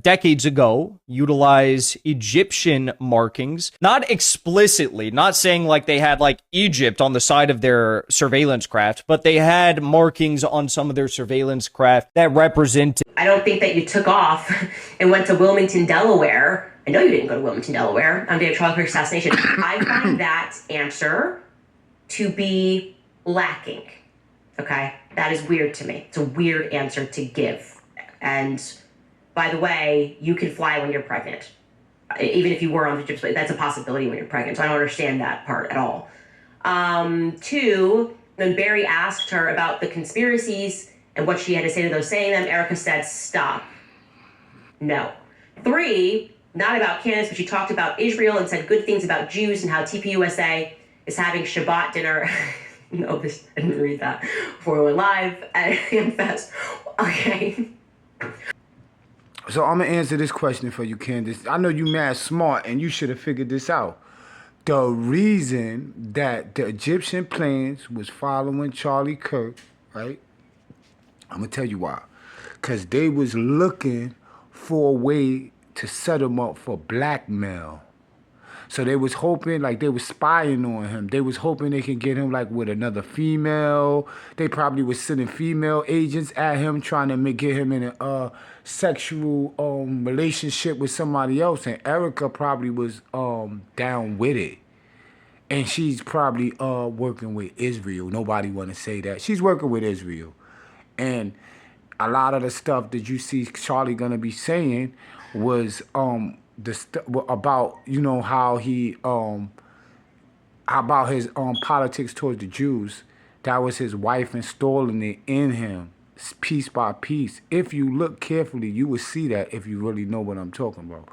decades ago, utilize Egyptian markings, not explicitly, not saying like they had like Egypt on the side of their surveillance craft, but they had markings on some of their surveillance craft that represented. I don't think that you took off and went to Wilmington, Delaware. I know you didn't go to Wilmington, Delaware on the day of Charlie Kirk's assassination. I find that answer to be lacking. Okay? That is weird to me. It's a weird answer to give. And by the way, you can fly when you're pregnant. Even if you were on the Egyptian, that's a possibility when you're pregnant. So I don't understand that part at all. 2, when Barry asked her about the conspiracies and what she had to say to those saying them, Erica said, stop. No. 3, not about Candace, but she talked about Israel and said good things about Jews and how TPUSA is having Shabbat dinner. No, I didn't read that before we went live. I'm fast. Okay. So I'm going to answer this question for you, Candace. I know you mad smart and you should have figured this out. The reason that the Egyptian planes was following Charlie Kirk, right? I'm going to tell you why. Because they was looking for a way to set him up for blackmail. So they was hoping, like they was spying on him. They was hoping they could get him like with another female. They probably was sending female agents at him trying to get him in a sexual relationship with somebody else. And Erica probably was down with it. And she's probably working with Israel. Nobody want to say that. She's working with Israel. And a lot of the stuff that you see Charlie gonna be saying was about, you know, how he about his politics towards the Jews. That was his wife installing it in him piece by piece. If you look carefully, you will see that if you really know what I'm talking about.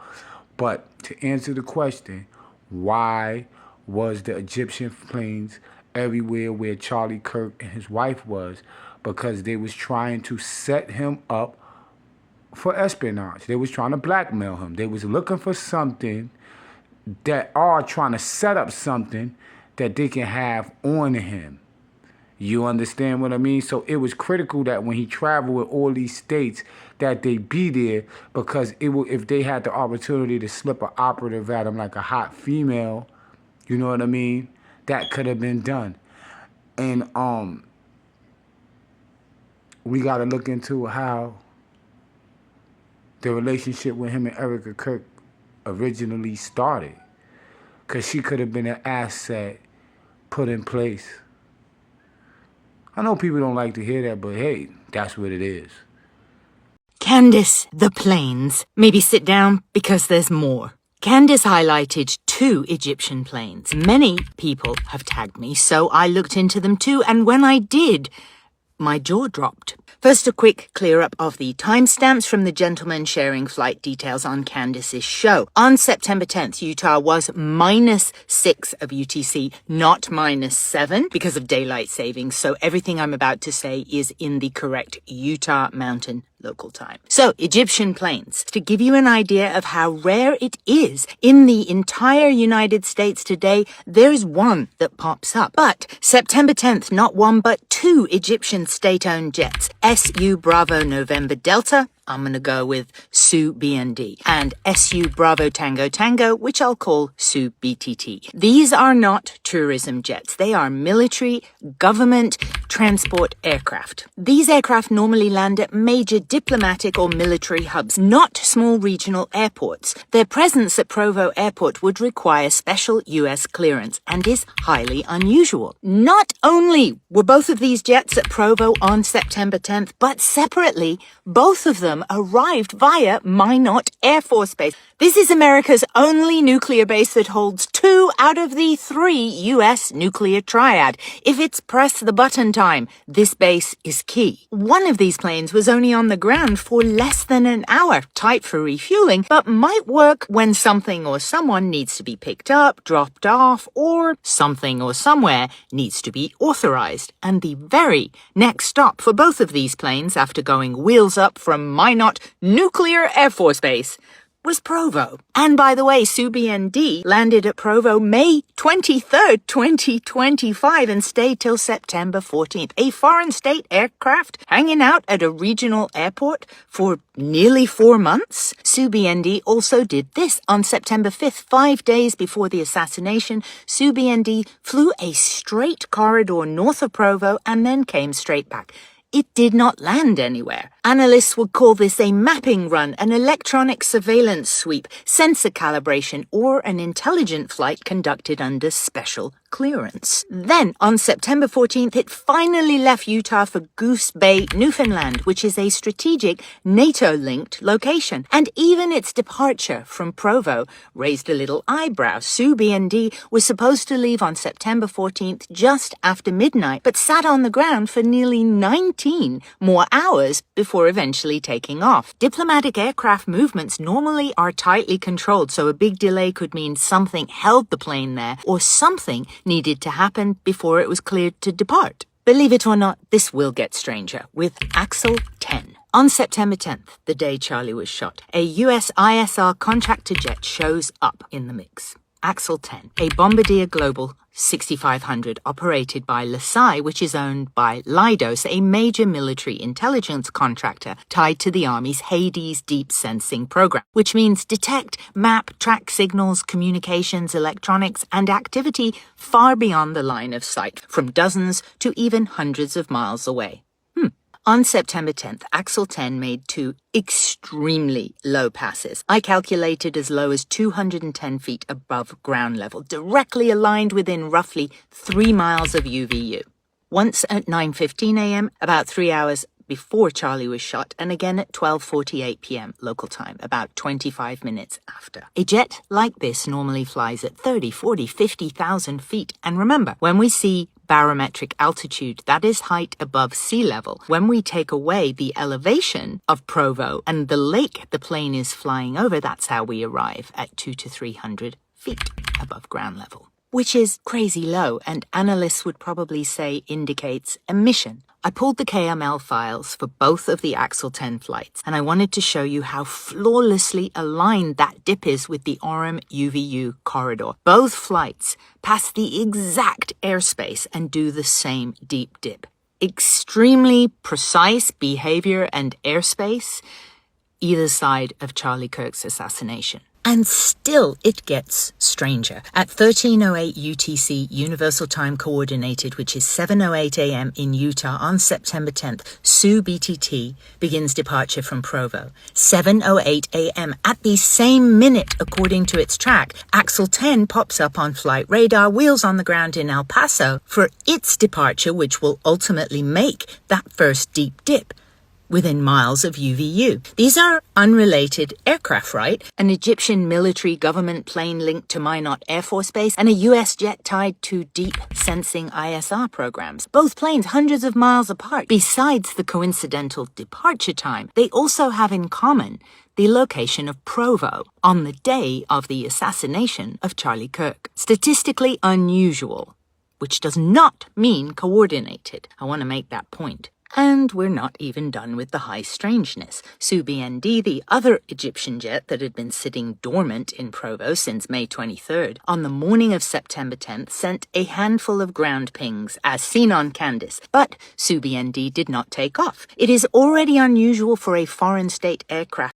But to answer the question, why was the Egyptian planes everywhere where Charlie Kirk and his wife was? Because they was trying to set him up for espionage. They was trying to blackmail him. They was looking for something that are trying to set up something that they can have on him. You understand what I mean? So it was critical that when he traveled with all these states that they be there, because it will, if they had the opportunity to slip an operative at him like a hot female, you know what I mean? That could have been done. And we got to look into how the relationship with him and Erica Kirk originally started. Because she could have been an asset put in place. I know people don't like to hear that, but hey, that's what it is. Candace, the planes. Maybe sit down because there's more. Candace highlighted 2 Egyptian planes. Many people have tagged me, so I looked into them too, and when I did, my jaw dropped. First, a quick clear-up of the timestamps from the gentleman sharing flight details on Candace's show. On September 10th, Utah was -6 of UTC, not -7 because of daylight savings. So everything I'm about to say is in the correct Utah Mountain local time. So, Egyptian planes. To give you an idea of how rare it is in the entire United States today, there's one that pops up. But September 10th, not 1 but 2 Egyptian state-owned jets. SU Bravo November Delta, I'm going to go with SU BND, and SU Bravo Tango Tango, which I'll call SU BTT. These are not tourism jets. They are military, government, transport aircraft. These aircraft normally land at major diplomatic or military hubs, not small regional airports. Their presence at Provo Airport would require special U.S. clearance and is highly unusual. Not only were both of these jets at Provo on September 10th, but separately, both of them arrived via Minot Air Force Base. This is America's only nuclear base that holds 2 out of the 3 U.S. nuclear triad. If it's press the button time, this base is key. One of these planes was only on the ground for less than an hour, tight for refueling, but might work when something or someone needs to be picked up, dropped off, or something or somewhere needs to be authorized. And the very next stop for both of these planes after going wheels up from Minot Nuclear Air Force Base was Provo. And by the way, SuBND landed at Provo May 23rd, 2025 and stayed till September 14th. A foreign state aircraft hanging out at a regional airport for nearly 4 months. SuBND also did this on September 5th, 5 days before the assassination. SuBND flew a straight corridor north of Provo and then came straight back. It did not land anywhere. Analysts would call this a mapping run, an electronic surveillance sweep, sensor calibration, or an intelligent flight conducted under special clearance. Then, on September 14th, it finally left Utah for Goose Bay, Newfoundland, which is a strategic NATO-linked location. And even its departure from Provo raised a little eyebrow. SuBND was supposed to leave on September 14th just after midnight, but sat on the ground for nearly 19 more hours before eventually taking off. Diplomatic aircraft movements normally are tightly controlled, so a big delay could mean something held the plane there or something needed to happen before it was cleared to depart. Believe it or not, this will get stranger with Axel 10. On September 10th, the day Charlie was shot, a US ISR contractor jet shows up in the mix. Axel 10, a Bombardier Global 6500 operated by LaSalle, which is owned by Leidos, a major military intelligence contractor tied to the Army's Hades deep sensing program, which means detect, map, track signals, communications, electronics, and activity far beyond the line of sight, from dozens to even hundreds of miles away. On September 10th, Axel 10 made 2 extremely low passes. I calculated as low as 210 feet above ground level, directly aligned within roughly 3 miles of UVU. Once at 9:15 a.m., about 3 hours before Charlie was shot, and again at 12:48 p.m. local time, about 25 minutes after. A jet like this normally flies at 30, 40, 50,000 feet. And remember, when we see barometric altitude, that is height above sea level. When we take away the elevation of Provo and the lake the plane is flying over, that's how we arrive at 200 to 300 feet above ground level, which is crazy low, and analysts would probably say indicates emission. I pulled the KML files for both of the Axel 10 flights, and I wanted to show you how flawlessly aligned that dip is with the Orem UVU corridor. Both flights pass the exact airspace and do the same deep dip. Extremely precise behavior and airspace either side of Charlie Kirk's assassination. And still, it gets stranger. At 13:08 UTC, Universal Time Coordinated, which is 7:08 a.m. in Utah on September 10th, SuBTT begins departure from Provo. 7:08 a.m. At the same minute, according to its track, Axel 10 pops up on flight radar, wheels on the ground in El Paso for its departure, which will ultimately make that first deep dip within miles of UVU. These are unrelated aircraft, right? An Egyptian military government plane linked to Minot Air Force Base and a US jet tied to deep sensing ISR programs. Both planes hundreds of miles apart. Besides the coincidental departure time, they also have in common the location of Provo on the day of the assassination of Charlie Kirk. Statistically unusual, which does not mean coordinated. I want to make that point. And we're not even done with the high strangeness. SuBND, the other Egyptian jet that had been sitting dormant in Provo since May 23rd, on the morning of September 10th, sent a handful of ground pings, as seen on Candace, but SuBND did not take off. It is already unusual for a foreign state aircraft